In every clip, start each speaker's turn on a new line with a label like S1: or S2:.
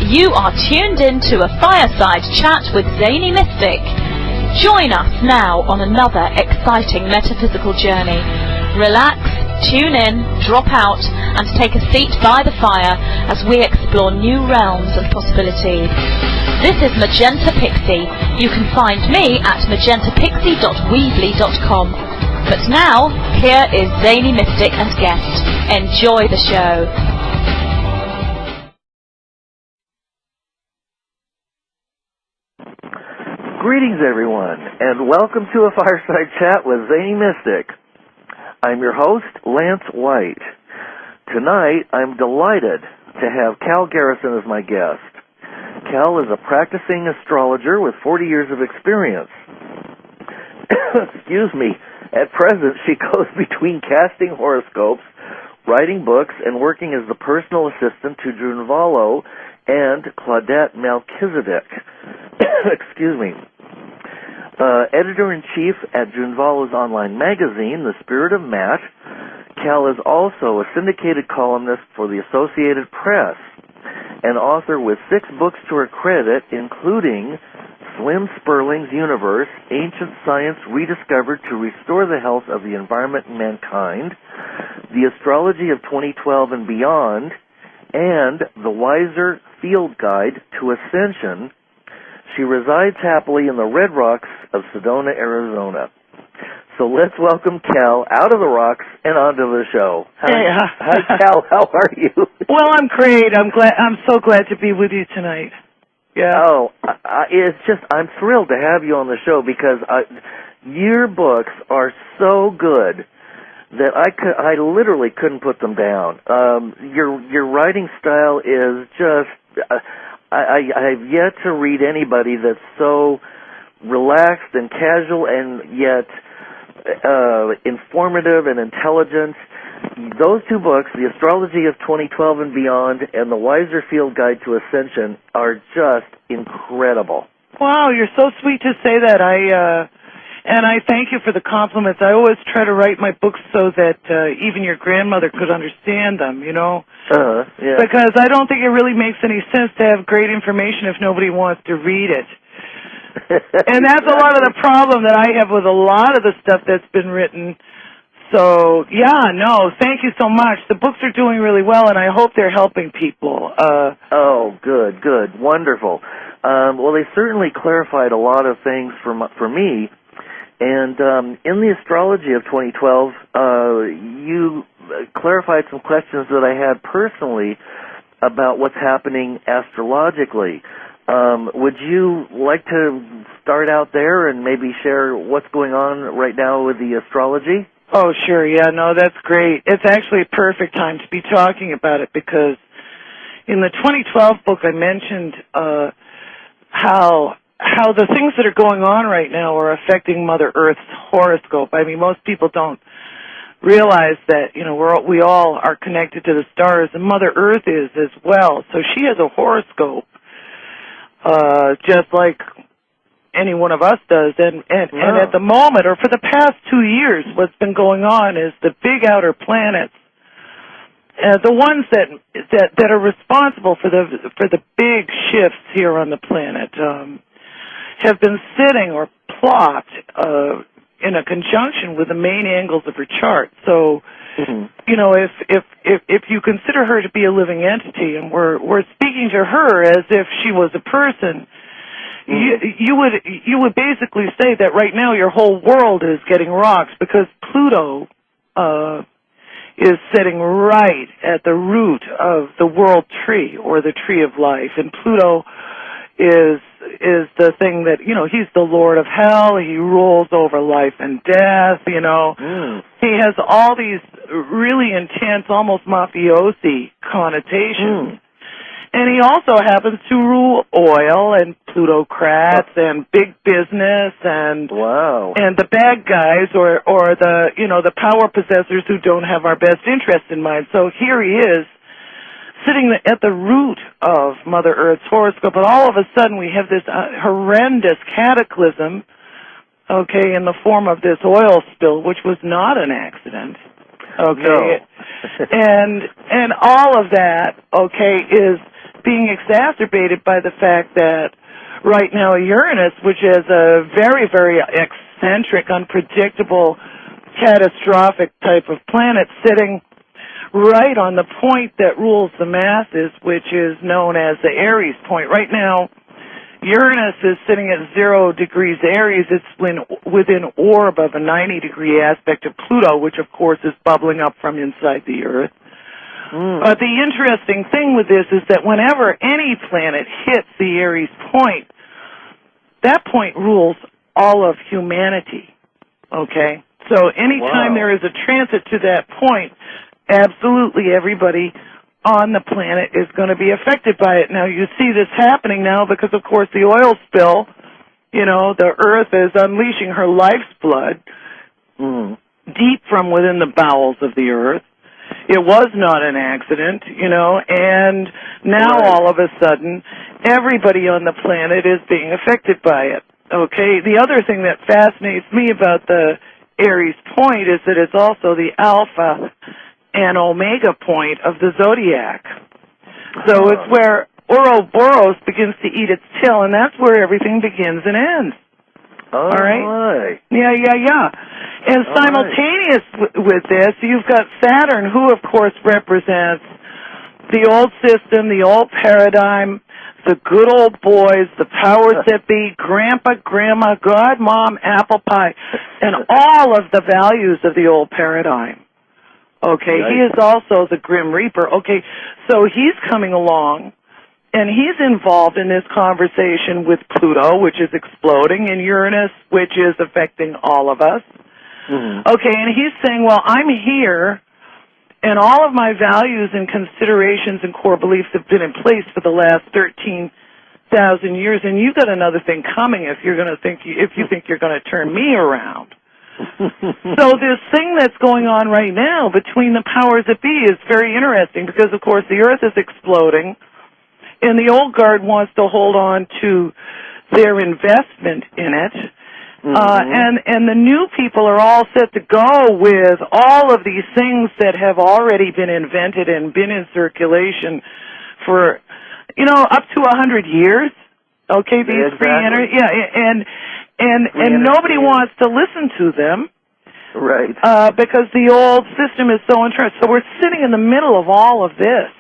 S1: You are tuned in to a Fireside chat with Zany Mystic. Join us now on another exciting metaphysical journey. Relax, tune in, drop out, and take a seat by the fire as we explore new realms of possibilities. This is Magenta Pixie. You can find me at magentapixie.weebly.com. But now, here is Zany Mystic and guest. Enjoy the show.
S2: Greetings, everyone, and welcome to a Fireside Chat with Zany Mystic. I'm your host, Lance White. Tonight, I'm delighted to have CAL GARRISON as my guest. CAL is a practicing astrologer with 40 years of experience. Excuse me. At present, she goes between casting horoscopes, writing books, and working as the personal assistant to Drunvalo and Claudette Melchizedek. Excuse me. Editor-in-chief at Drunvalo's online magazine, The Spirit of Matt. CAL is also a syndicated columnist for the Associated Press, an author with 6 books to her credit, including Slim Spurling's Universe, Ancient Science Rediscovered to Restore the Health of the Environment and Mankind, The Astrology of 2012 and Beyond, and the Weiser Field Guide to Ascension. She resides happily in the Red Rocks of Sedona, Arizona. So let's welcome CAL out of the rocks and onto the show. Hi, CAL. How are you?
S3: Well, I'm great. I'm so glad to be with you tonight. Yeah.
S2: Oh, I'm thrilled to have you on the show because your books are so good that I literally couldn't put them down. Your writing style is just. I've yet to read anybody that's so relaxed and casual and yet informative and intelligent. Those 2 books, The Astrology of 2012 and Beyond and The Weiser Field Guide to Ascension, are just incredible.
S3: Wow, you're so sweet to say that. And I thank you for the compliments. I always try to write my books so that even your grandmother could understand them, you know?
S2: Yeah.
S3: Because I don't think it really makes any sense to have great information if nobody wants to read it. And that's a lot of the problem that I have with a lot of the stuff that's been written. So, yeah, no, thank you so much. The books are doing really well, and I hope they're helping people.
S2: Oh, good, wonderful. Well, they certainly clarified a lot of things for me. And in the Astrology of 2012, you clarified some questions that I had personally about what's happening astrologically. Would you like to start out there and maybe share what's going on right now with the astrology?
S3: Oh, sure. Yeah, no, that's great. It's actually a perfect time to be talking about it because in the 2012 book I mentioned how the things that are going on right now are affecting Mother Earth's horoscope. I mean, most people don't realize that, you know, we all are connected to the stars, and Mother Earth is as well. So she has a horoscope, just like any one of us does. And at the moment, or for the past 2 years, what's been going on is the big outer planets, the ones that are responsible for the big shifts here on the planet, have been sitting or plopped in a conjunction with the main angles of her chart. So, you know, if you consider her to be a living entity, and we're speaking to her as if she was a person, you would basically say that right now your whole world is getting rocked because Pluto is sitting right at the root of the world tree or the tree of life, and Pluto is the thing that, you know, he's the Lord of Hell. He rules over life and death, you know. He has all these really intense, almost mafiosi connotations. And he also happens to rule oil and plutocrats and big business and and the bad guys or the, you know, the power possessors who don't have our best interest in mind. So here he is, sitting at the root of Mother Earth's horoscope, and all of a sudden we have this horrendous cataclysm, okay, in the form of this oil spill, which was not an accident, okay, and all of that, okay, is being exacerbated by the fact that right now Uranus, which is a very, very eccentric, unpredictable, catastrophic type of planet, sitting right on the point that rules the masses, which is known as the Aries point. Right now, Uranus is sitting at 0 degrees Aries. It's within orb of a 90-degree aspect of Pluto, which, of course, is bubbling up from inside the Earth. But the interesting thing with this is that whenever any planet hits the Aries point, that point rules all of humanity, okay? So anytime there is a transit to that point, absolutely everybody on the planet is going to be affected by it. Now, you see this happening now because, of course, the oil spill, you know, the Earth is unleashing her life's blood deep from within the bowels of the Earth. It was not an accident, you know, and now all of a sudden, everybody on the planet is being affected by it, okay? The other thing that fascinates me about the Aries point is that it's also the alpha and omega point of the zodiac. So it's where Ouroboros begins to eat its tail, and that's where everything begins and ends. All right? Yeah. And simultaneous with this, you've got Saturn, who, of course, represents the old system, the old paradigm, the good old boys, the powers that be, grandpa, grandma, God, mom, apple pie, and all of the values of the old paradigm. Okay, he is also the Grim Reaper. Okay, so he's coming along, and he's involved in this conversation with Pluto, which is exploding, and Uranus, which is affecting all of us. Okay, and he's saying, well, I'm here, and all of my values and considerations and core beliefs have been in place for the last 13,000 years, and you got another thing coming if you think you're going to turn me around. So this thing that's going on right now between the powers that be is very interesting because, of course, the Earth is exploding, and the old guard wants to hold on to their investment in it. And the new people are all set to go with all of these things that have already been invented and been in circulation for, you know, up to 100 years. Okay, these free energy, and nobody wants to listen to them, right? Because the old system is so entrenched. So we're sitting in the middle of all of this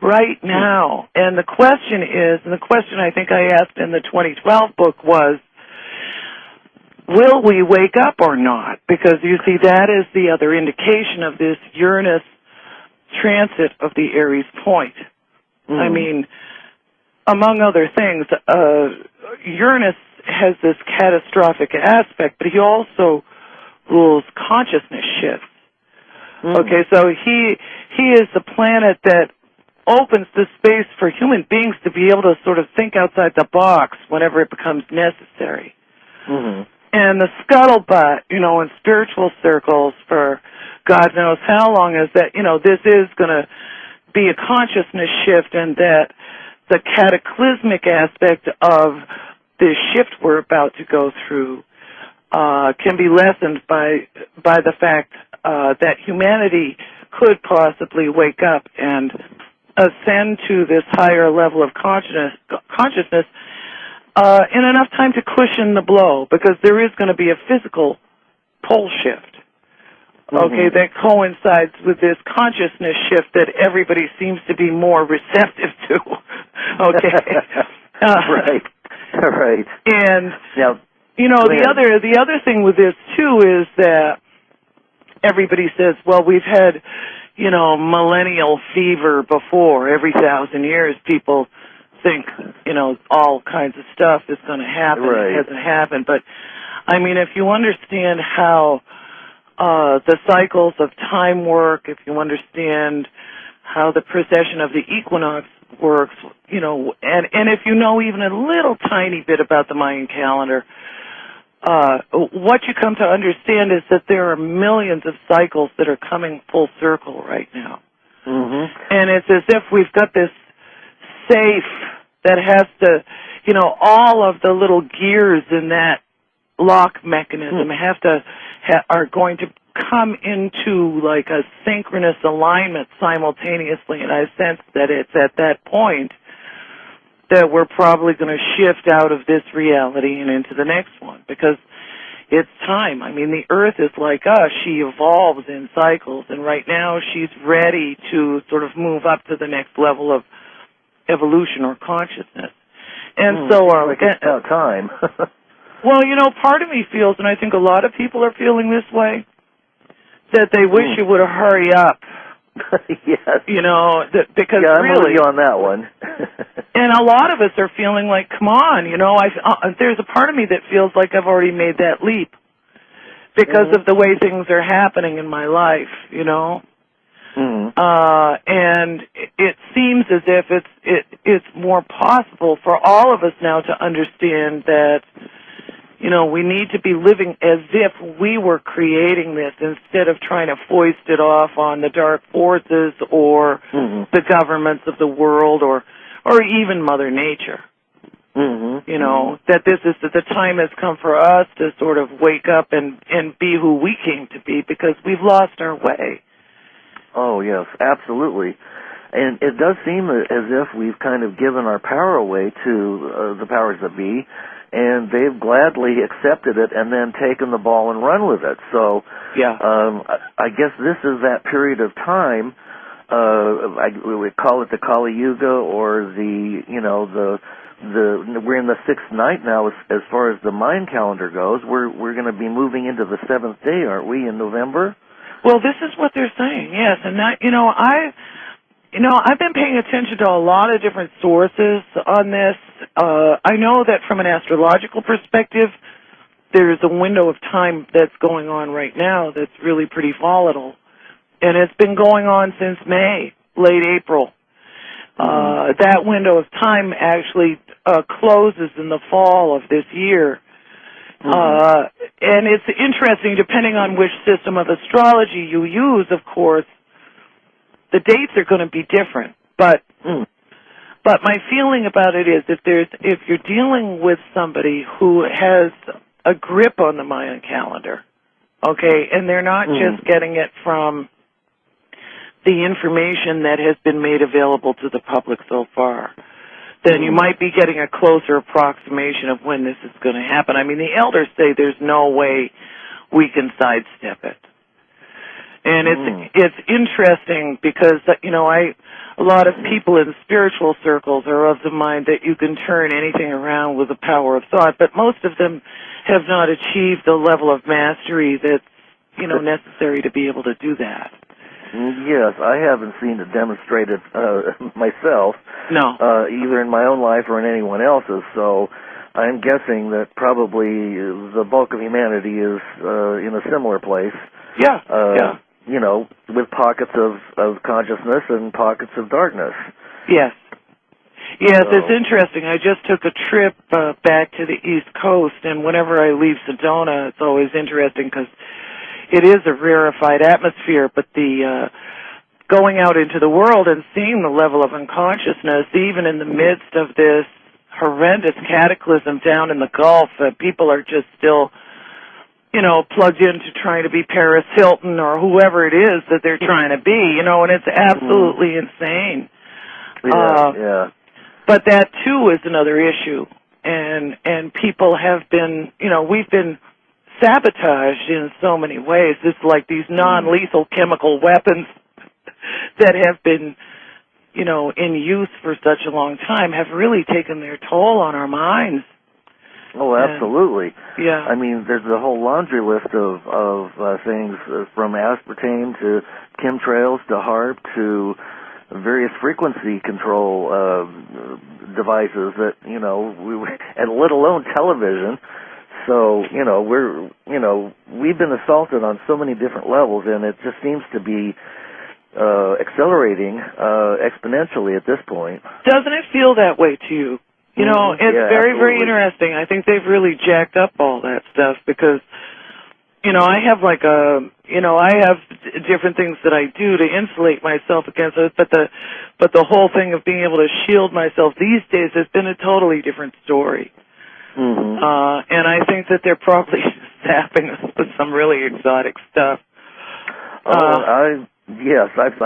S3: right now, and the question is, and the question I think I asked in the 2012 book was, will we wake up or not? Because you see, that is the other indication of this Uranus transit of the Aries point. I mean, among other things, Uranus has this catastrophic aspect, but he also rules consciousness shifts. Okay, so he is the planet that opens the space for human beings to be able to sort of think outside the box whenever it becomes necessary. And the scuttlebutt, you know, in spiritual circles for God knows how long is that, you know, this is going to be a consciousness shift, and that the cataclysmic aspect of this shift we're about to go through can be lessened by the fact that humanity could possibly wake up and ascend to this higher level of consciousness in enough time to cushion the blow, because there is going to be a physical pole shift, okay, that coincides with this consciousness shift that everybody seems to be more receptive to, okay? Right. And, now, you know, the other thing with this, too, is that everybody says, well, we've had, you know, millennial fever before. Every 1,000 years, people think, you know, all kinds of stuff is going to happen. It hasn't happened. But, I mean, if you understand how the cycles of time work, if you understand how the precession of the equinox works, you know, and if you know even a little tiny bit about the Mayan calendar, what you come to understand is that there are millions of cycles that are coming full circle right now. And it's as if we've got this safe that has to, you know, all of the little gears in that lock mechanism are going to come into like a synchronous alignment simultaneously, and I sense that it's at that point that we're probably going to shift out of this reality and into the next one, because it's time. I mean, the Earth is like us. She evolves in cycles, and right now she's ready to sort of move up to the next level of evolution or consciousness. And so
S2: like it's about time.
S3: well, you know, part of me feels, and I think a lot of people are feeling this way, that they wish it would hurry up.
S2: Yes.
S3: You know, because
S2: I'm
S3: really,
S2: with you on that one.
S3: and a lot of us are feeling like, come on, you know, there's a part of me that feels like I've already made that leap because of the way things are happening in my life, you know. And it seems as if it's more possible for all of us now to understand that, you know, we need to be living as if we were creating this instead of trying to foist it off on the dark forces or the governments of the world or even Mother Nature. You know, that the time has come for us to sort of wake up and be who we came to be, because we've lost our way.
S2: Oh, yes, absolutely. And it does seem as if we've kind of given our power away to the powers that be, and they've gladly accepted it and then taken the ball and run with it. So I guess this is that period of time. We would call it the Kali Yuga, or we're in the 6th night now as far as the Mayan calendar goes. We're going to be moving into the 7th day, aren't we, in November?
S3: Well, this is what they're saying, yes. And that, I've been paying attention to a lot of different sources on this. I know that from an astrological perspective, there's a window of time that's going on right now that's really pretty volatile. And it's been going on since May, late April. That window of time actually closes in the fall of this year. And it's interesting, depending on which system of astrology you use, of course, the dates are going to be different. But my feeling about it is if you're dealing with somebody who has a grip on the Mayan calendar, okay, and they're not just getting it from the information that has been made available to the public so far, then you might be getting a closer approximation of when this is going to happen. I mean, the elders say there's no way we can sidestep it. And it's interesting because, you know, a lot of people in spiritual circles are of the mind that you can turn anything around with the power of thought, but most of them have not achieved the level of mastery that's, you know, necessary to be able to do that.
S2: Yes, I haven't seen it demonstrated myself.
S3: No.
S2: Either in my own life or in anyone else's. So I'm guessing that probably the bulk of humanity is in a similar place.
S3: Yeah.
S2: You know, with pockets of consciousness and pockets of darkness.
S3: Yes. Yes, it's interesting. I just took a trip back to the East Coast, and whenever I leave Sedona, it's always interesting because it is a rarefied atmosphere, but the going out into the world and seeing the level of unconsciousness, even in the midst of this horrendous cataclysm down in the Gulf, people are just still, you know, plugged into trying to be Paris Hilton or whoever it is that they're trying to be, you know, and it's absolutely insane.
S2: Yeah.
S3: But that, too, is another issue. And people have been, you know, we've been sabotaged in so many ways. It's like these non-lethal chemical weapons that have been, you know, in use for such a long time have really taken their toll on our minds.
S2: Oh, absolutely.
S3: Yeah.
S2: I mean, there's a whole laundry list of things from aspartame to chemtrails to HARP to various frequency control devices that, you know, and let alone television. So, we've been assaulted on so many different levels, and it just seems to be accelerating exponentially at this point.
S3: Doesn't it feel that way to you? You know, it's very,
S2: absolutely.
S3: very interesting. I think they've really jacked up all that stuff because, you know, I have I have different things that I do to insulate myself against it, but the whole thing of being able to shield myself these days has been a totally different story. And I think that they're probably zapping us with some really exotic stuff.
S2: I've